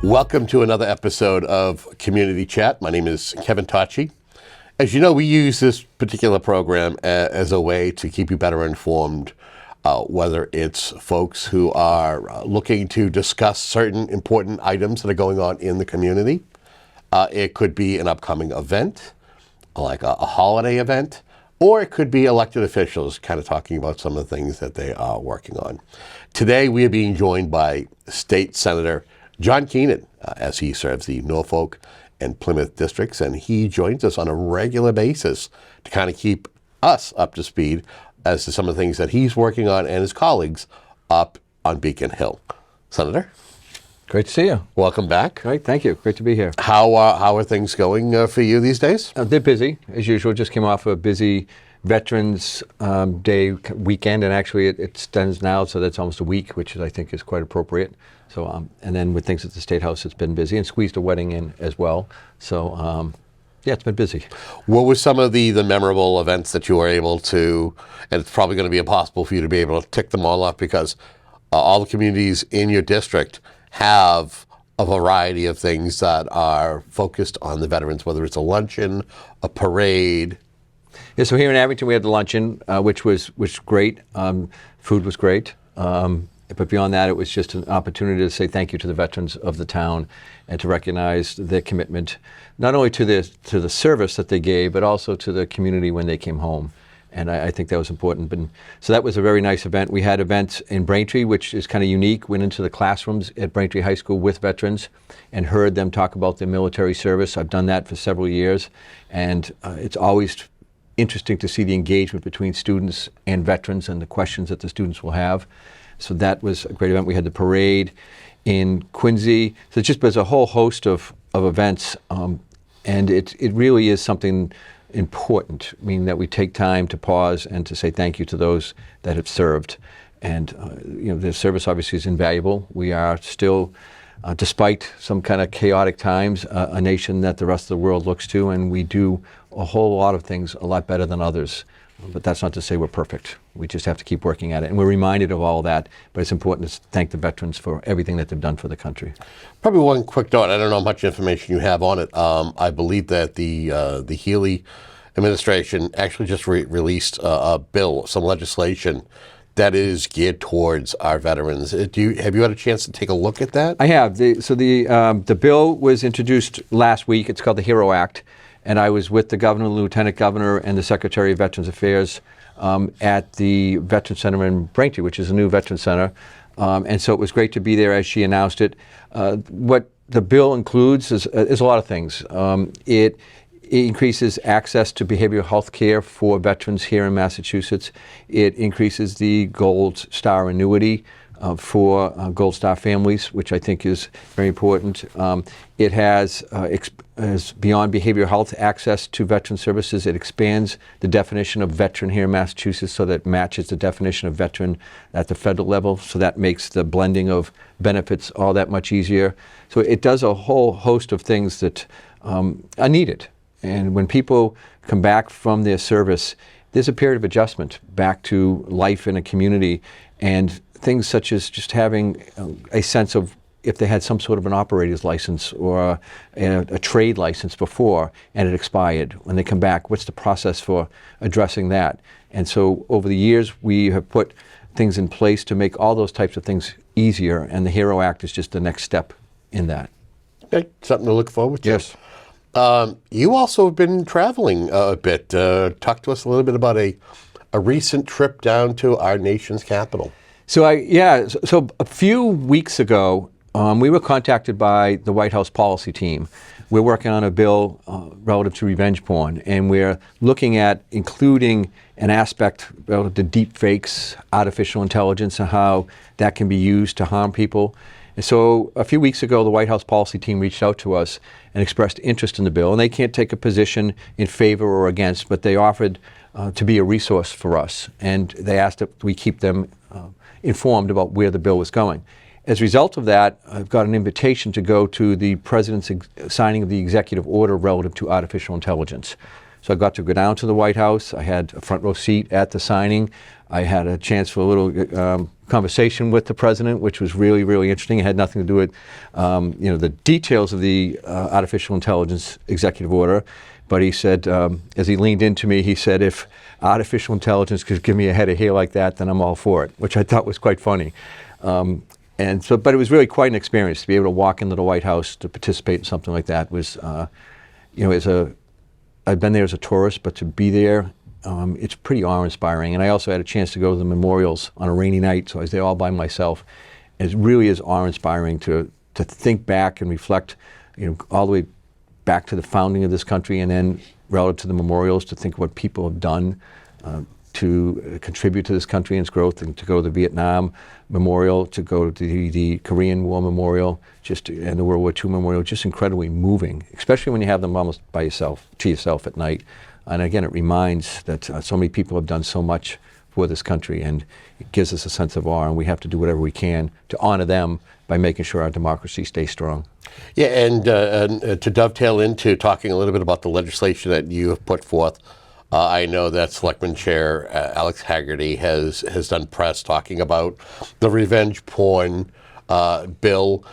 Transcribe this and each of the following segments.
Welcome to another episode of Community Chat. My name is Kevin Tocci. As you know, we use this particular program as a way to keep you better informed, whether it's folks who are looking to discuss certain important items that are going on in the community. It could be an upcoming event, like a holiday event, or it could be elected officials kind of talking about some of the things that they are working on. Today, we are being joined by State Senator John Keenan, as he serves the Norfolk and Plymouth districts, and he joins us on a regular basis to kind of keep us up to speed as to some of the things that he's working on and his colleagues up on Beacon Hill. Senator? Great to see you. Welcome back. Great, thank you. Great to be here. How are things going for you these days? They're busy, as usual. Just came off a busy Veterans Day weekend, and actually it extends now, so that's almost a week, which I think is quite appropriate. So, and then with things at the State House, it's been busy, and squeezed a wedding in as well. So, yeah, it's been busy. What were some of the memorable events that you were able to, and it's probably going to be impossible for you to be able to tick them all off because all the communities in your district have a variety of things that are focused on the veterans, whether it's a luncheon, a parade. Yeah, so here in Abington, we had the luncheon, which was great. Food was great. But beyond that, it was just an opportunity to say thank you to the veterans of the town and to recognize their commitment, not only to the service that they gave, but also to the community when they came home. And I think that was important. So that was a very nice event. We had events in Braintree, which is kind of unique. Went into the classrooms at Braintree High School with veterans and heard them talk about their military service. I've done that for several years. And it's always interesting to see the engagement between students and veterans and the questions that the students will have. So that was a great event. We had the parade in Quincy. So it just was a whole host of events. And it really is something important, meaning that we take time to pause and to say thank you to those that have served. And their service obviously is invaluable. We are still, despite some kind of chaotic times, a nation that the rest of the world looks to, and we do a whole lot of things a lot better than others. But that's not to say we're perfect. We just have to keep working at it. And we're reminded of all that, but it's important to thank the veterans for everything that they've done for the country. Probably one quick note. I don't know how much information you have on it. I believe that the Healy administration actually just released a bill, some legislation that is geared towards our veterans. Have you had a chance to take a look at that? I have. The bill was introduced last week. It's called the HERO Act. And I was with the governor, the lieutenant governor, and the secretary of Veterans Affairs at the Veterans Center in Braintree, which is a new Veterans Center. And so it was great to be there as she announced it. What the bill includes is a lot of things. It increases access to behavioral health care for veterans here in Massachusetts. It increases the Gold Star annuity for Gold Star families, which I think is very important. It has beyond behavioral health access to veteran services. It expands the definition of veteran here in Massachusetts so that it matches the definition of veteran at the federal level. So that makes the blending of benefits all that much easier. So it does a whole host of things that are needed. And when people come back from their service, there's a period of adjustment back to life in a community, and things such as just having a sense of if they had some sort of an operator's license or a trade license before and it expired. When they come back, what's the process for addressing that? And so over the years, we have put things in place to make all those types of things easier, and the HERO Act is just the next step in that. Okay, something to look forward to. Yes. You also have been traveling a bit. Talk to us a little bit about a recent trip down to our nation's capital. So a few weeks ago, we were contacted by the White House policy team. We're working on a bill relative to revenge porn, and we're looking at including an aspect relative to deep fakes, artificial intelligence, and how that can be used to harm people. And so a few weeks ago, the White House policy team reached out to us and expressed interest in the bill. And they can't take a position in favor or against, but they offered to be a resource for us. And they asked that we keep them informed about where the bill was going. As a result of that, I've got an invitation to go to the president's signing of the executive order relative to artificial intelligence. So I got to go down to the White House. I had a front row seat at the signing. I had a chance for a little conversation with the president, which was really, really interesting. It had nothing to do with the details of the artificial intelligence executive order. But he said, as he leaned into me, he said, if artificial intelligence could give me a head of hair like that, then I'm all for it, which I thought was quite funny. But it was really quite an experience to be able to walk into the White House to participate in something like that. Was, I've been there as a tourist, but to be there, it's pretty awe-inspiring. And I also had a chance to go to the memorials on a rainy night, so I was there all by myself. And it really is awe-inspiring to think back and reflect, all the way back to the founding of this country, and then relative to the memorials, to think what people have done to contribute to this country and its growth, and to go to the Vietnam Memorial, to go to the Korean War Memorial, and the World War II Memorial, just incredibly moving, especially when you have them almost to yourself at night. And again, it reminds that so many people have done so much for this country, and it gives us a sense of awe, and we have to do whatever we can to honor them by making sure our democracy stays strong. Yeah, and to dovetail into talking a little bit about the legislation that you have put forth, I know that Selectman Chair Alex Haggerty has done press talking about the revenge porn bill.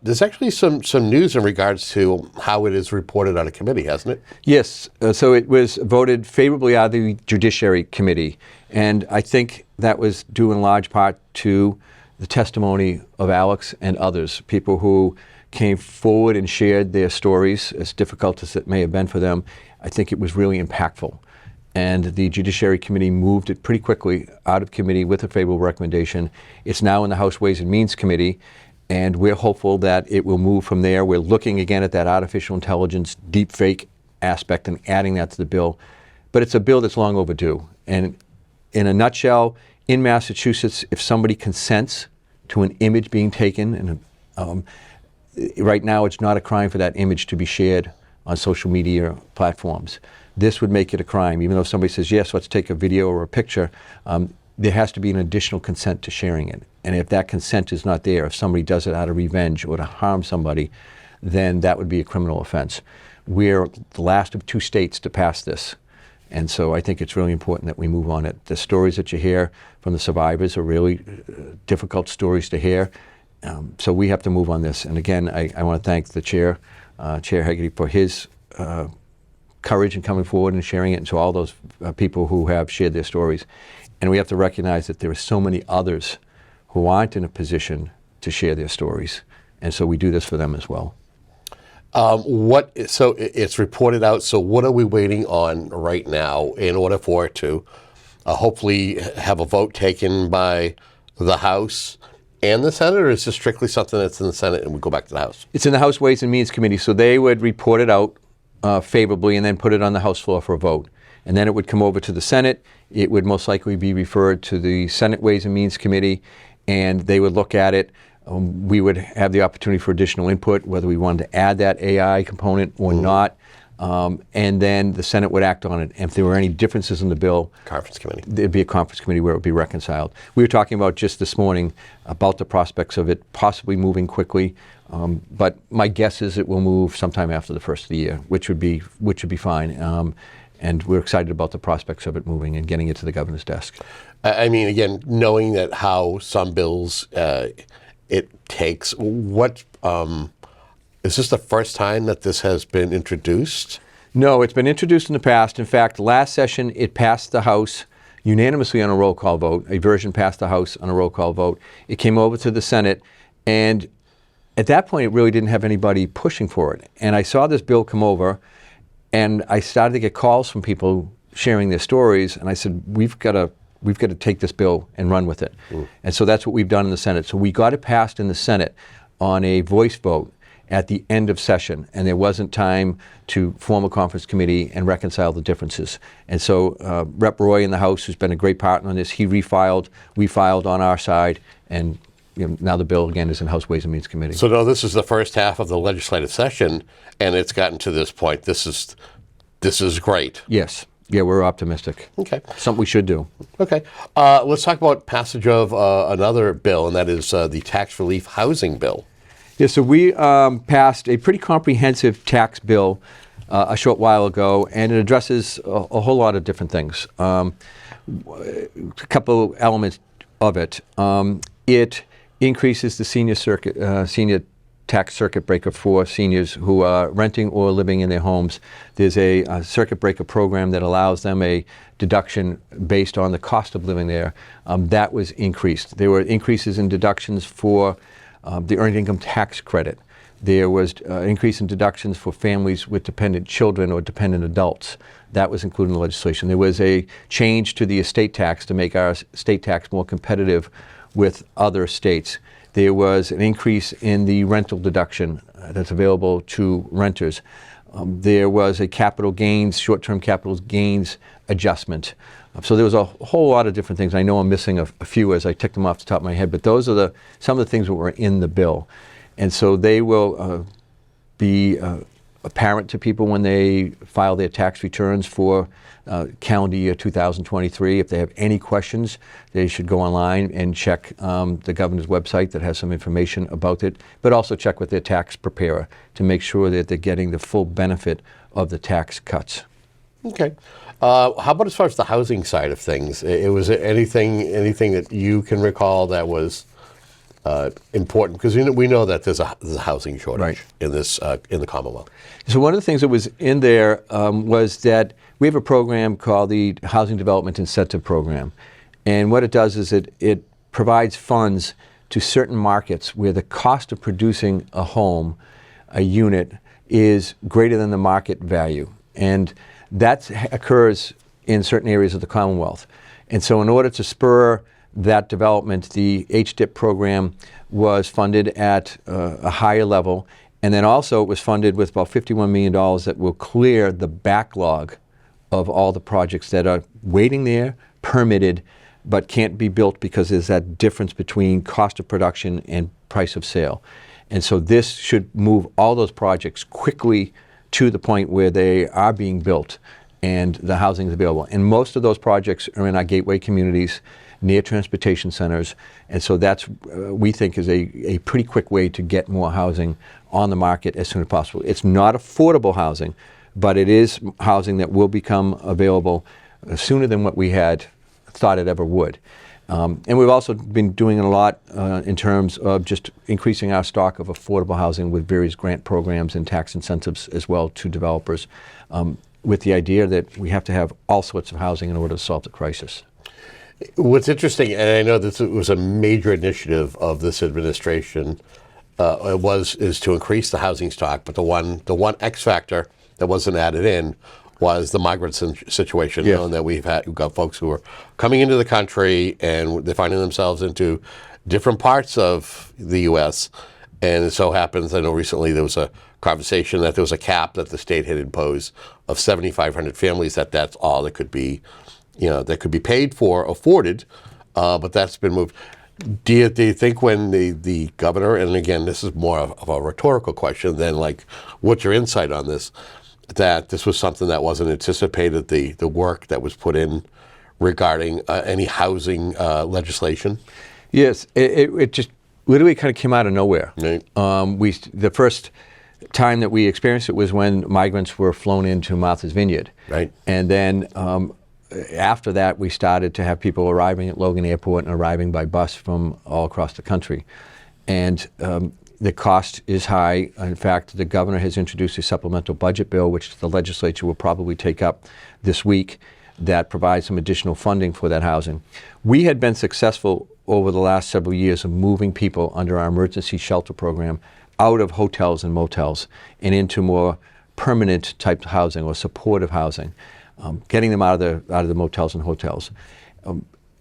There's actually some news in regards to how it is reported on a committee, hasn't it? Yes. So it was voted favorably out of the Judiciary Committee. And I think that was due in large part to the testimony of Alex and others, people who came forward and shared their stories, as difficult as it may have been for them. I think it was really impactful. And the Judiciary Committee moved it pretty quickly out of committee with a favorable recommendation. It's now in the House Ways and Means Committee, and we're hopeful that it will move from there. We're looking again at that artificial intelligence deepfake aspect and adding that to the bill. But it's a bill that's long overdue. And in a nutshell, in Massachusetts, if somebody consents to an image being taken, and right now it's not a crime for that image to be shared on social media platforms. This would make it a crime. Even though somebody says, yes, let's take a video or a picture, there has to be an additional consent to sharing it. And if that consent is not there, if somebody does it out of revenge or to harm somebody, then that would be a criminal offense. We're the last of 2 states to pass this. And so I think it's really important that we move on it. The stories that you hear from the survivors are really difficult stories to hear. So we have to move on this. And again, I want to thank the Chair, Chair Haggerty, for his courage in coming forward and sharing it, and to all those people who have shared their stories. And we have to recognize that there are so many others who aren't in a position to share their stories. And so we do this for them as well. So it's reported out. So what are we waiting on right now in order for it to hopefully have a vote taken by the House and the Senate, or is this strictly something that's in the Senate and we go back to the House? It's in the House Ways and Means Committee, so they would report it out favorably and then put it on the House floor for a vote. And then it would come over to the Senate. It would most likely be referred to the Senate Ways and Means Committee, and they would look at it. We would have the opportunity for additional input, whether we wanted to add that AI component or not. And then the Senate would act on it. And if there were any differences in the bill, Conference committee. There'd be a conference committee where it would be reconciled. We were talking about just this morning about the prospects of it possibly moving quickly. But my guess is it will move sometime after the first of the year, which would be fine. And we're excited about the prospects of it moving and getting it to the governor's desk. I mean, again, knowing that how some bills it takes, what is this the first time that this has been introduced? No, it's been introduced in the past. In fact, last session it passed the House unanimously on a roll call vote. A version passed the House on a roll call vote. It came over to the Senate, and at that point it really didn't have anybody pushing for it. And I saw this bill come over, and I started to get calls from people sharing their stories, and I said, we've got to take this bill and run with it. And so that's what we've done in the Senate. So we got it passed in the Senate on a voice vote at the end of session, and there wasn't time to form a conference committee and reconcile the differences. And so Rep. Roy in the House, who's been a great partner on this, he refiled, we filed on our side, and now the bill again is in House Ways and Means Committee. So no, this is the first half of the legislative session, and it's gotten to this point. This is great. Yes. Yeah, we're optimistic. Okay. Something we should do. Okay. Let's talk about passage of another bill, and that is the tax relief housing bill. Yeah, so we passed a pretty comprehensive tax bill a short while ago, and it addresses a whole lot of different things. A couple elements of it. It increases the senior tax circuit breaker for seniors who are renting or living in their homes. There's a circuit breaker program that allows them a deduction based on the cost of living there. That was increased. There were increases in deductions for the earned income tax credit. There was increase in deductions for families with dependent children or dependent adults. That was included in the legislation. There was a change to the estate tax to make our estate tax more competitive with other states. There was an increase in the rental deduction that's available to renters. There was a capital gains, short-term capital gains adjustment. So there was a whole lot of different things. I know I'm missing a few as I tick them off the top of my head, but those are some of the things that were in the bill. And so they will be apparent to people when they file their tax returns for calendar year 2023. If they have any questions, they should go online and check the governor's website that has some information about it, but also check with their tax preparer to make sure that they're getting the full benefit of the tax cuts. Okay. How about as far as the housing side of things? Was it anything that you can recall that was important? Because we know that there's a housing shortage in the Commonwealth. So one of the things that was in there was that we have a program called the Housing Development Incentive Program. And what it does is it provides funds to certain markets where the cost of producing a home, a unit, is greater than the market value. And that occurs in certain areas of the Commonwealth. And so in order to spur that development, the HDIP program was funded at a higher level. And then also it was funded with about $51 million that will clear the backlog of all the projects that are waiting there, permitted, but can't be built because there's that difference between cost of production and price of sale. And so this should move all those projects quickly to the point where they are being built and the housing is available. And most of those projects are in our gateway communities, near transportation centers. And so that's, we think, is a pretty quick way to get more housing on the market as soon as possible. It's not affordable housing, but it is housing that will become available sooner than what we had thought it ever would. And we've also been doing a lot in terms of just increasing our stock of affordable housing with various grant programs and tax incentives as well to developers, with the idea that we have to have all sorts of housing in order to solve the crisis. What's interesting, and I know this was a major initiative of this administration, is to increase the housing stock, but the one X factor that wasn't added in was the migrant situation. Yeah. You know, that we've got folks who are coming into the country and they're finding themselves into different parts of the U.S. And it so happens, I know recently there was a conversation that there was a cap that the state had imposed of 7,500 families, that's all that could be, that could be paid for, afforded, but that's been moved. Do you think when the governor, and again, this is more of a rhetorical question than like, what's your insight on this, that this was something that wasn't anticipated, the work that was put in regarding any housing legislation? Yes, it just literally kind of came out of nowhere. Right. The first time that we experienced it was when migrants were flown into Martha's Vineyard. Right. And then after that, we started to have people arriving at Logan Airport and arriving by bus from all across the country. And the cost is high. In fact, the governor has introduced a supplemental budget bill, which the legislature will probably take up this week, that provides some additional funding for that housing. We had been successful over the last several years of moving people under our emergency shelter program out of hotels and motels and into more permanent type housing or supportive housing, getting them out of the motels and hotels.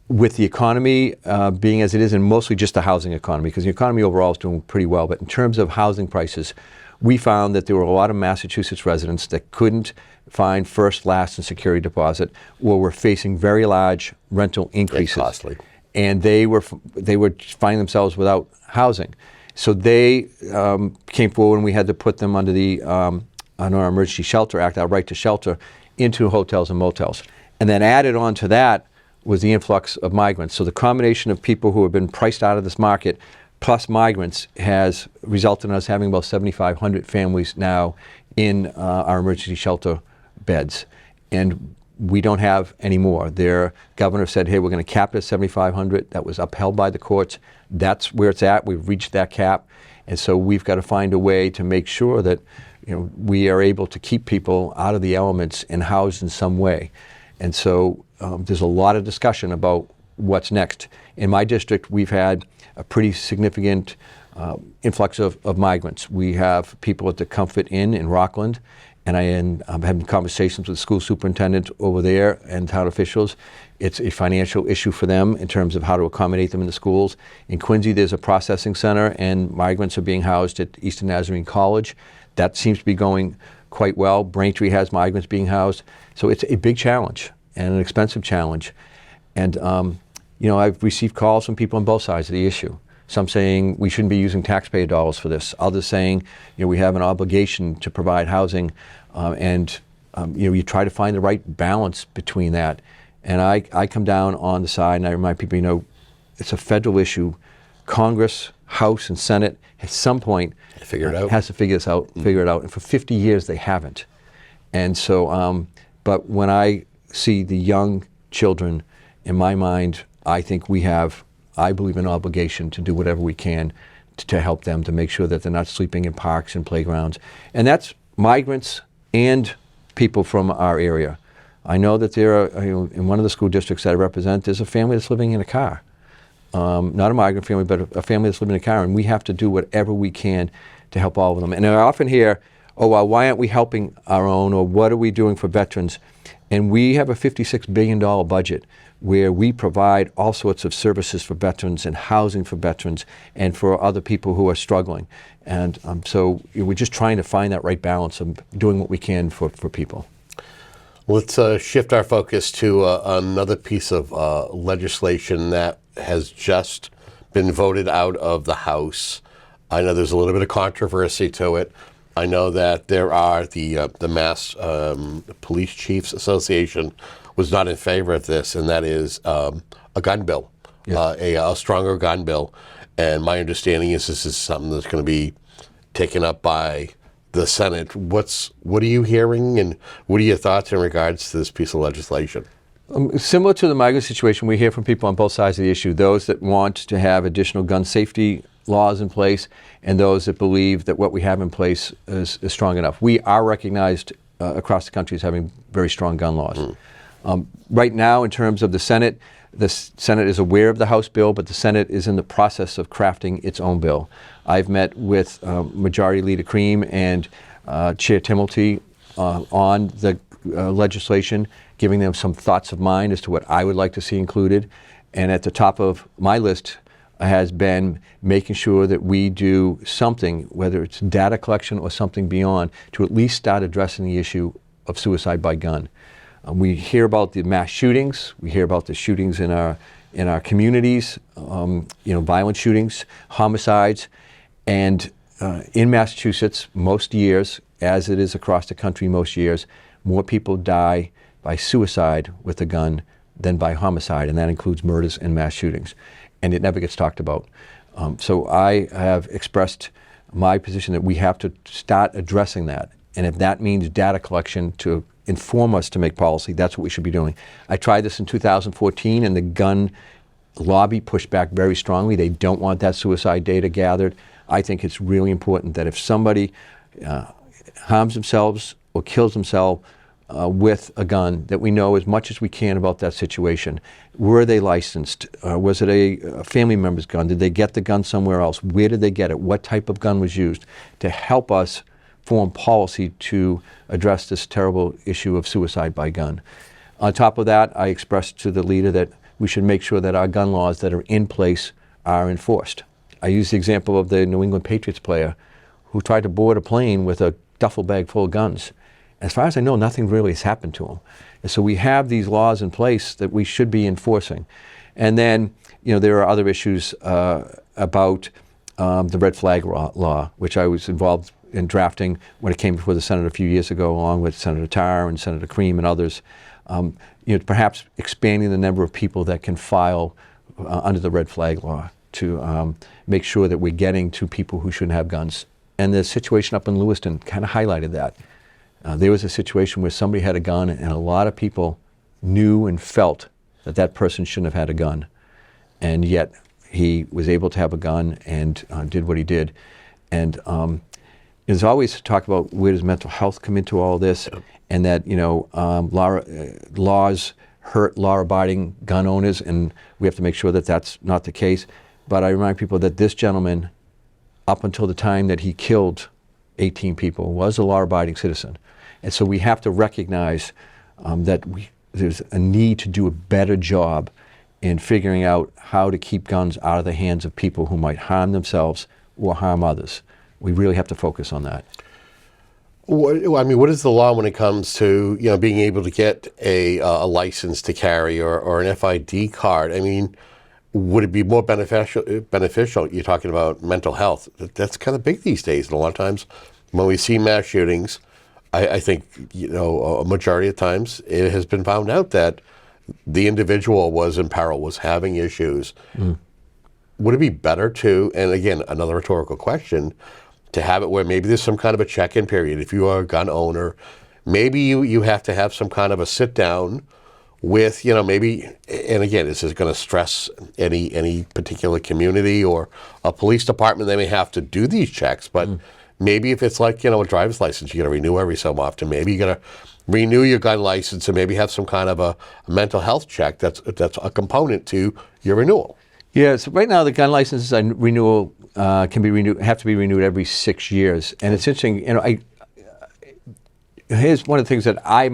With the economy being as it is, and mostly just the housing economy, because the economy overall is doing pretty well, but in terms of housing prices, we found that there were a lot of Massachusetts residents that couldn't find first, last, and security deposit, or were facing very large rental increases. It's costly. And they were finding themselves without housing. So they came forward, and we had to put them under the under our Emergency Shelter Act, our right to shelter, into hotels and motels. And then added on to that was the influx of migrants. So the combination of people who have been priced out of this market plus migrants has resulted in us having about 7,500 families now in our emergency shelter beds. And we don't have any more. Their governor said, hey, we're going to cap it at 7,500. That was upheld by the courts. That's where it's at. We've reached that cap. And so we've got to find a way to make sure that we are able to keep people out of the elements and housed in some way. And so there's a lot of discussion about what's next. In my district, we've had a pretty significant influx of migrants. We have people at the Comfort Inn in Rockland, and I'm having conversations with the school superintendent over there and town officials. It's a financial issue for them in terms of how to accommodate them in the schools. In Quincy, there's a processing center, and migrants are being housed at Eastern Nazarene College. That seems to be going quite well. Braintree has migrants being housed. So it's a big challenge and an expensive challenge. And I've received calls from people on both sides of the issue. Some saying we shouldn't be using taxpayer dollars for this. Others saying we have an obligation to provide housing, and you try to find the right balance between that. And I come down on the side, and I remind people, it's a federal issue. Congress, House, and Senate at some point figure it out. Has to figure this out, figure it out. And for 50 years they haven't. And so, but when I see the young children, in my mind, I think we have, I believe, an obligation to do whatever we can to help them, to make sure that they're not sleeping in parks and playgrounds. And that's migrants and people from our area. I know that there are, in one of the school districts that I represent, there's a family that's living in a car. Not a migrant family, but a family that's living in a car, and we have to do whatever we can to help all of them. And I often hear, oh, well, why aren't we helping our own, or what are we doing for veterans? And we have a $56 billion budget where we provide all sorts of services for veterans and housing for veterans and for other people who are struggling. And so we're just trying to find that right balance of doing what we can for people. Let's shift our focus to another piece of legislation that has just been voted out of the House. I know there's a little bit of controversy to it. I know that there are the Mass Police Chiefs Association was not in favor of this, and that is a gun bill, a stronger gun bill. And my understanding is this is something that's going to be taken up by the Senate. What are you hearing, and what are your thoughts in regards to this piece of legislation? Similar to the migrant situation, we hear from people on both sides of the issue, those that want to have additional gun safety laws in place and those that believe that what we have in place is strong enough. We are recognized across the country as having very strong gun laws. Right now, in terms of the Senate is aware of the House bill, but the Senate is in the process of crafting its own bill. I've met with Majority Leader Cream and Chair Timilty on the legislation, giving them some thoughts of mine as to what I would like to see included. And at the top of my list has been making sure that we do something, whether it's data collection or something beyond, to at least start addressing the issue of suicide by gun. We hear about the mass shootings. We hear about the shootings in our communities, violent shootings, homicides. And in Massachusetts, most years, as it is across the country most years, more people die by suicide with a gun than by homicide, and that includes murders and mass shootings. And it never gets talked about. So I have expressed my position that we have to start addressing that. And if that means data collection to inform us to make policy, that's what we should be doing. I tried this in 2014, and the gun lobby pushed back very strongly. They don't want that suicide data gathered. I think it's really important that if somebody harms themselves or kills themselves with a gun, that we know as much as we can about that situation. Were they licensed? Was it a family member's gun? Did they get the gun somewhere else? Where did they get it? What type of gun was used? To help us form policy to address this terrible issue of suicide by gun. On top of that, I expressed to the leader that we should make sure that our gun laws that are in place are enforced. I used the example of the New England Patriots player who tried to board a plane with a duffel bag full of guns. As far as I know, nothing really has happened to him. And so we have these laws in place that we should be enforcing. And then, there are other issues about the red flag law, which I was involved in drafting when it came before the Senate a few years ago, along with Senator Tarr and Senator Cream and others. Perhaps expanding the number of people that can file under the red flag law to make sure that we're getting to people who shouldn't have guns. And the situation up in Lewiston kind of highlighted that. There was a situation where somebody had a gun, and a lot of people knew and felt that that person shouldn't have had a gun. And yet he was able to have a gun and did what he did. And there's always talk about where does mental health come into all this, and that laws hurt law-abiding gun owners, and we have to make sure that that's not the case. But I remind people that this gentleman, up until the time that he killed 18 people, was a law-abiding citizen. And so we have to recognize that there's a need to do a better job in figuring out how to keep guns out of the hands of people who might harm themselves or harm others. We really have to focus on that. What is the law when it comes to being able to get a license to carry or an FID card? I mean, would it be more beneficial? You're talking about mental health. That's kind of big these days. And a lot of times when we see mass shootings, I think a majority of times it has been found out that the individual was in peril, was having issues. Would it be better to, and again, another rhetorical question, to have it where maybe there's some kind of a check-in period? If you are a gun owner, maybe you have to have some kind of a sit-down with, maybe, and again, this is going to stress any particular community or a police department. They may have to do these checks, but maybe if it's like, a driver's license, you got to renew every so often. Maybe you got to renew your gun license and maybe have some kind of a mental health check that's a component to your renewal. Yeah, so right now the gun licenses and renewal have to be renewed every 6 years. And it's interesting, here's one of the things that I've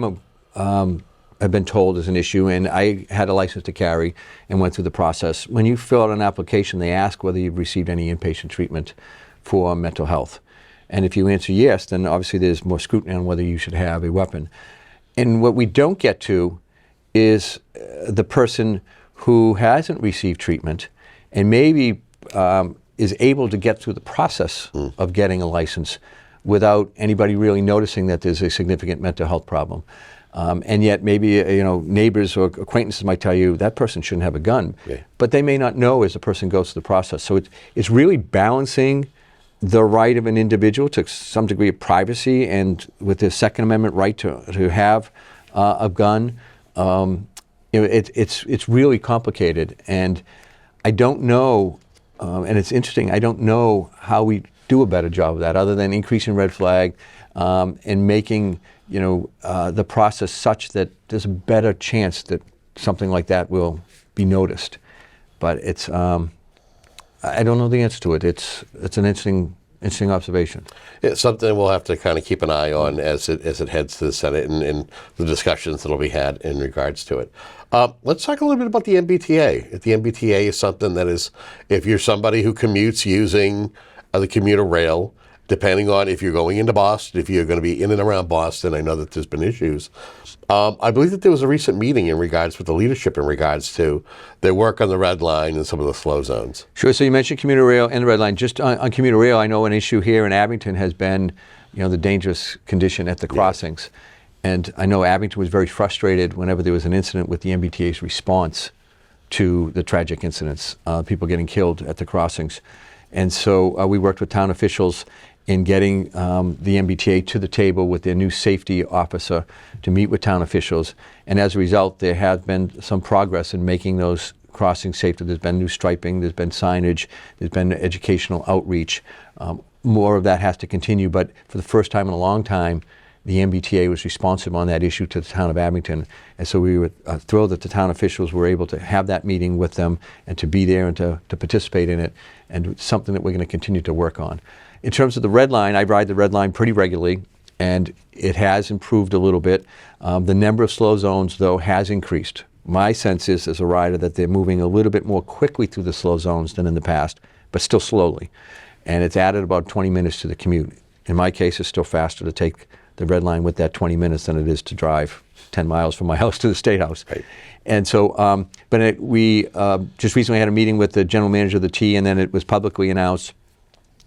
been told is an issue, and I had a license to carry and went through the process. When you fill out an application, they ask whether you've received any inpatient treatment for mental health. And if you answer yes, then obviously there's more scrutiny on whether you should have a weapon. And what we don't get to is the person who hasn't received treatment and maybe is able to get through the process of getting a license without anybody really noticing that there's a significant mental health problem. And yet maybe neighbors or acquaintances might tell you that person shouldn't have a gun, but they may not know as the person goes through the process. So it's really balancing the right of an individual to some degree of privacy and with the Second Amendment right to have a gun. It's really complicated, and I don't know, and it's interesting, I don't know how we do a better job of that other than increasing red flag and making the process such that there's a better chance that something like that will be noticed. But it's I don't know the answer to it. It's an interesting observation. It's something we'll have to kind of keep an eye on as it heads to the Senate and the discussions that will be had in regards to it. Let's talk a little bit about the MBTA. The MBTA is something that is, if you're somebody who commutes using the commuter rail, depending on if you're going into Boston, if you're going to be in and around Boston, I know that there's been issues. I believe that there was a recent meeting in regards with the leadership in regards to their work on the red line and some of the slow zones. Sure. So you mentioned commuter rail and the red line. Just on commuter rail, I know an issue here in Abington has been, the dangerous condition at the crossings. And I know Abington was very frustrated whenever there was an incident with the MBTA's response to the tragic incidents, people getting killed at the crossings. And so we worked with town officials in getting the MBTA to the table with their new safety officer to meet with town officials. And as a result, there has been some progress in making those crossings safer. There's been new striping, there's been signage, there's been educational outreach. More of that has to continue, but for the first time in a long time, the MBTA was responsive on that issue to the town of Abington. And so we were thrilled that the town officials were able to have that meeting with them and to be there and to participate in it, and it's something that we're going to continue to work on. In terms of the red line, I ride the red line pretty regularly, and it has improved a little bit. The number of slow zones, though, has increased. My sense is, as a rider, that they're moving a little bit more quickly through the slow zones than in the past, but still slowly. And it's added about 20 minutes to the commute. In my case, it's still faster to take the red line with that 20 minutes than it is to drive 10 miles from my house to the State House. Right. And so, we just recently had a meeting with the general manager of the T, and then it was publicly announced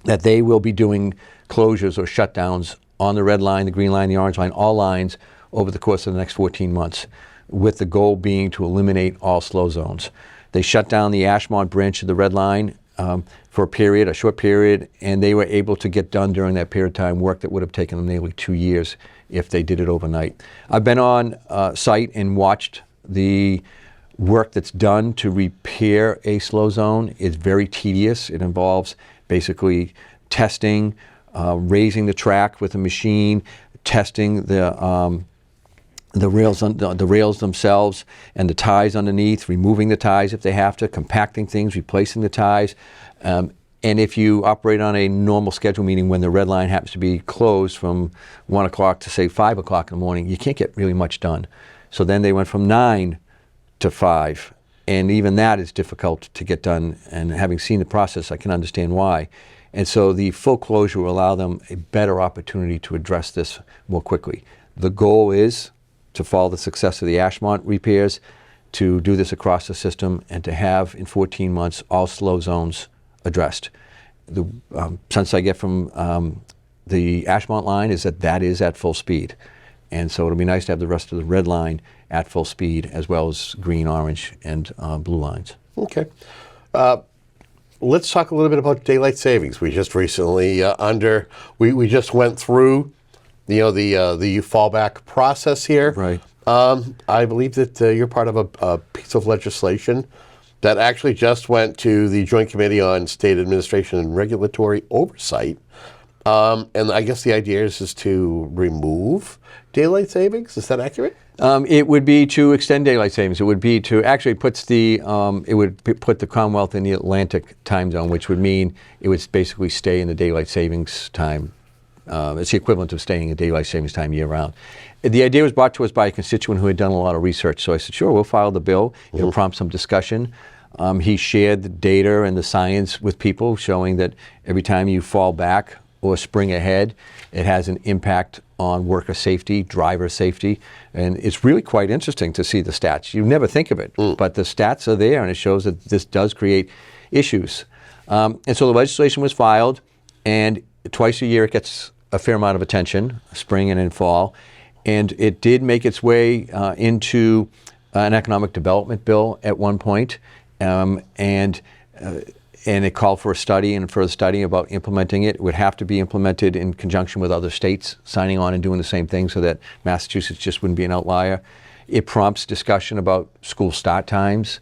that they will be doing closures or shutdowns on the red line, the green line, the orange line, all lines over the course of the next 14 months, with the goal being to eliminate all slow zones. They shut down the Ashmont branch of the red line for a period, a short period, and they were able to get done during that period of time work that would have taken them nearly 2 years if they did it overnight. I've been on site and watched the work that's done to repair a slow zone. It's very tedious. It involves basically testing, raising the track with a machine, testing the rails themselves and the ties underneath, removing the ties if they have to, compacting things, replacing the ties. And if you operate on a normal schedule, meaning when the red line happens to be closed from 1 o'clock to say 5 o'clock in the morning, you can't get really much done. So then they went from 9 to 5. And even that is difficult to get done. And having seen the process, I can understand why. And so the full closure will allow them a better opportunity to address this more quickly. The goal is to follow the success of the Ashmont repairs, to do this across the system, and to have in 14 months all slow zones addressed. The sense I get from the Ashmont line is that is at full speed. And so it'll be nice to have the rest of the red line at full speed, as well as green, orange, and blue lines. Okay. Let's talk a little bit about daylight savings. We just recently we just went through, the fallback process here. Right. I believe that you're part of a piece of legislation that actually just went to the Joint Committee on State Administration and Regulatory Oversight. And I guess the idea is to remove daylight savings. Is that accurate? It would be to extend daylight savings. It would be to actually put the Commonwealth in the Atlantic time zone, which would mean it would basically stay in the daylight savings time. It's the equivalent of staying in daylight savings time year round. The idea was brought to us by a constituent who had done a lot of research. So I said, sure, we'll file the bill. It'll prompt some discussion. He shared the data and the science with people, showing that every time you fall back or spring ahead, it has an impact on worker safety, driver safety. And it's really quite interesting to see the stats. You never think of it, but the stats are there, and it shows that this does create issues. And so the legislation was filed, and twice a year it gets a fair amount of attention, spring and in fall. And it did make its way into an economic development bill at one point. And it called for a study and further study about implementing it. It would have to be implemented in conjunction with other states signing on and doing the same thing, so that Massachusetts just wouldn't be an outlier. It prompts discussion about school start times,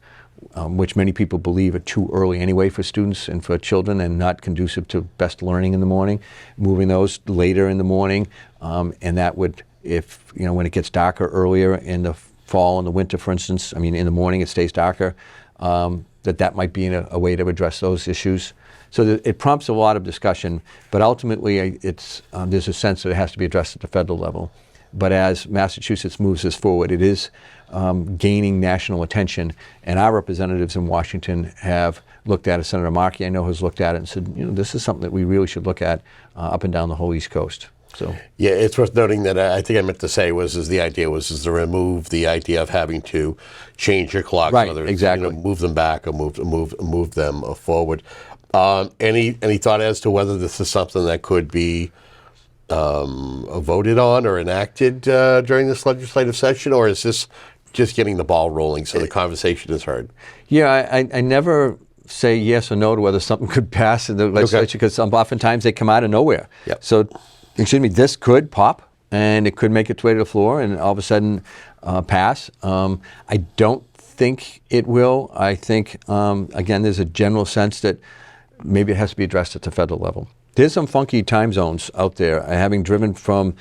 which many people believe are too early anyway for students and for children, and not conducive to best learning in the morning. Moving those later in the morning, and that would, when it gets darker earlier in the fall and the winter, for instance, in the morning it stays darker, that might be a way to address those issues. So it prompts a lot of discussion, but ultimately there's a sense that it has to be addressed at the federal level. But as Massachusetts moves this forward, it is gaining national attention, and our representatives in Washington have looked at it. Senator Markey, I know, has looked at it and said, this is something that we really should look at up and down the whole East Coast. So yeah, it's worth noting that I think I meant to say the idea was to remove the idea of having to change your clocks, right? Whether it's, exactly. Move them back or move them forward. Any thought as to whether this is something that could be voted on or enacted during this legislative session, or is this just getting the ball rolling so the conversation is heard? Yeah, I never say yes or no to whether something could pass in the legislature, because oftentimes they come out of nowhere. Yep. So, this could pop, and it could make its way to the floor, and all of a sudden pass. I don't think it will. I think, again, there's a general sense that maybe it has to be addressed at the federal level. There's some funky time zones out there. Having driven from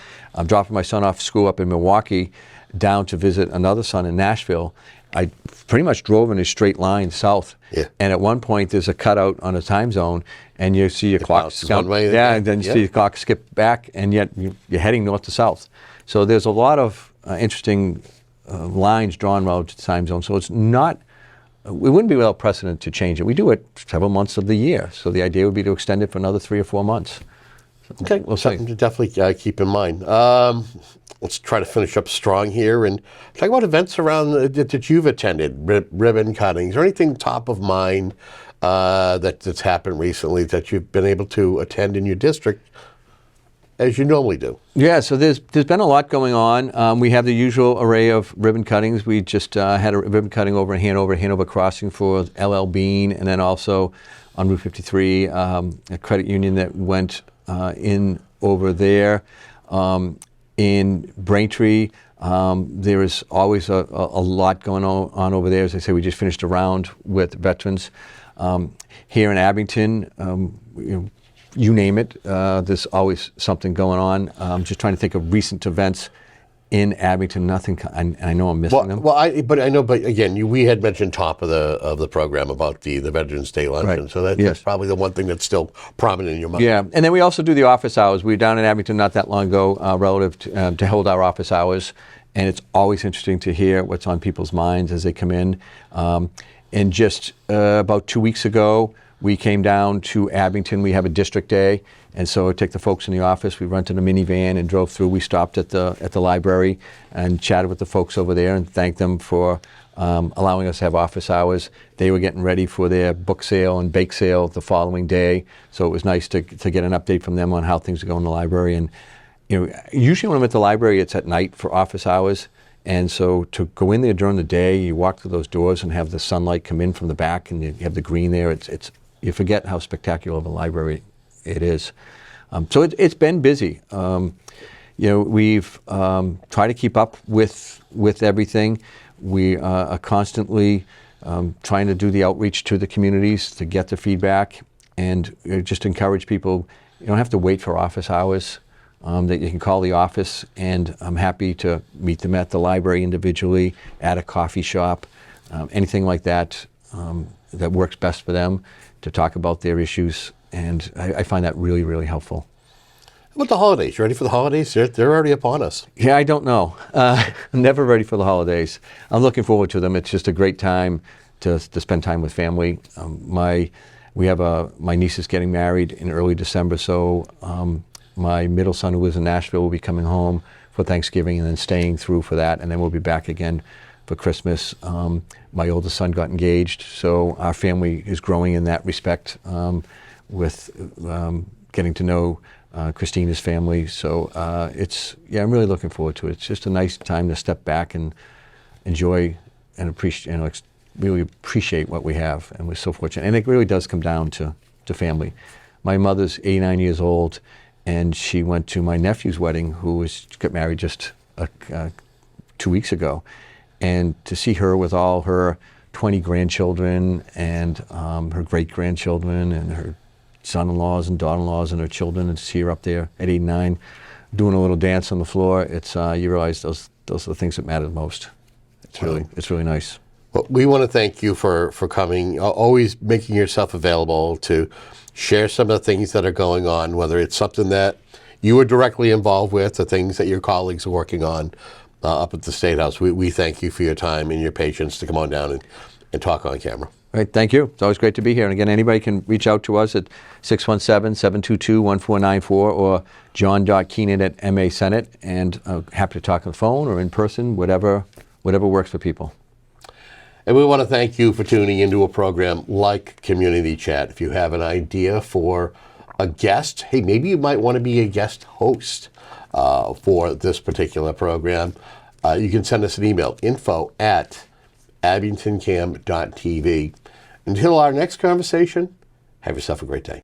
dropping my son off school up in Milwaukee down to visit another son in Nashville, I pretty much drove in a straight line south. Yeah. And at one point, there's a cutout on a time zone, and you see your clock one way, and then you see the clock skip back, and yet you're heading north to south. So there's a lot of interesting lines drawn relative to time zone. So it's not, we wouldn't be without precedent to change it. We do it several months of the year. So the idea would be to extend it for another 3 or 4 months. So Okay, we'll see. something to definitely keep in mind. Let's try to finish up strong here and talk about events around that you've attended, ribbon cuttings, or anything top of mind that's happened recently that you've been able to attend in your district as you normally do? Yeah, so there's been a lot going on. We have the usual array of ribbon cuttings. We just had a ribbon cutting over in Hanover Crossing for LL Bean, and then also on Route 53, a credit union that went in over there. In Braintree, there is always a lot going on over there. As I say, we just finished a round with veterans. Here in Abington, you name it, there's always something going on. I'm just trying to think of recent events in Abington. Nothing, and I know I'm missing them. But again, we had mentioned top of the program about the Veterans Day luncheon, Right. so that's probably the one thing that's still prominent in your mind. Yeah, and then we also do the office hours. We were down in Abington not that long ago, relative to hold our office hours, and it's always interesting to hear what's on people's minds as they come in. And just about 2 weeks ago, we came down to Abington. We have a district day, and so I take the folks in the office. We rented a minivan and drove through. We stopped at the library and chatted with the folks over there and thanked them for allowing us to have office hours. They were getting ready for their book sale and bake sale the following day, so it was nice to get an update from them on how things are going in the library. And usually when I'm at the library, it's at night for office hours. And so to go in there during the day, you walk through those doors and have the sunlight come in from the back, and you have the green there. It's you forget how spectacular of a library it is. So it's been busy. We've tried to keep up with everything. We are constantly trying to do the outreach to the communities to get the feedback, and just encourage people. You don't have to wait for office hours. That you can call the office, and I'm happy to meet them at the library individually, at a coffee shop, anything like that that works best for them, to talk about their issues, and I find that really, really helpful. How about the holidays? You ready for the holidays? They're already upon us. Yeah, I don't know. I'm never ready for the holidays. I'm looking forward to them. It's just a great time to spend time with family. My niece is getting married in early December, so my middle son, who lives in Nashville, will be coming home for Thanksgiving and then staying through for that, and then we'll be back again for Christmas. My oldest son got engaged, so our family is growing in that respect, with getting to know Christina's family. So I'm really looking forward to it. It's just a nice time to step back and enjoy and appreciate, really appreciate what we have, and we're so fortunate. And it really does come down to family. My mother's 89 years old, and she went to my nephew's wedding, who got married just 2 weeks ago. And to see her with all her 20 grandchildren and her great-grandchildren and her son-in-laws and daughter-in-laws and her children, and to see her up there at 89 doing a little dance on the floor, it's you realize those are the things that matter the most. It's really nice. Well, we want to thank you for coming, always making yourself available to share some of the things that are going on, whether it's something that you were directly involved with, the things that your colleagues are working on up at the State House. We thank you for your time and your patience to come on down and talk on camera. All right, thank you. It's always great to be here. And again, anybody can reach out to us at 617-722-1494 or john.keenan@MASenate, and happy to talk on the phone or in person, whatever works for people. And we want to thank you for tuning into a program like Community Chat. If you have an idea for a guest, hey, maybe you might want to be a guest host for this particular program, you can send us an email, info@abingtoncam.tv. Until our next conversation, have yourself a great day.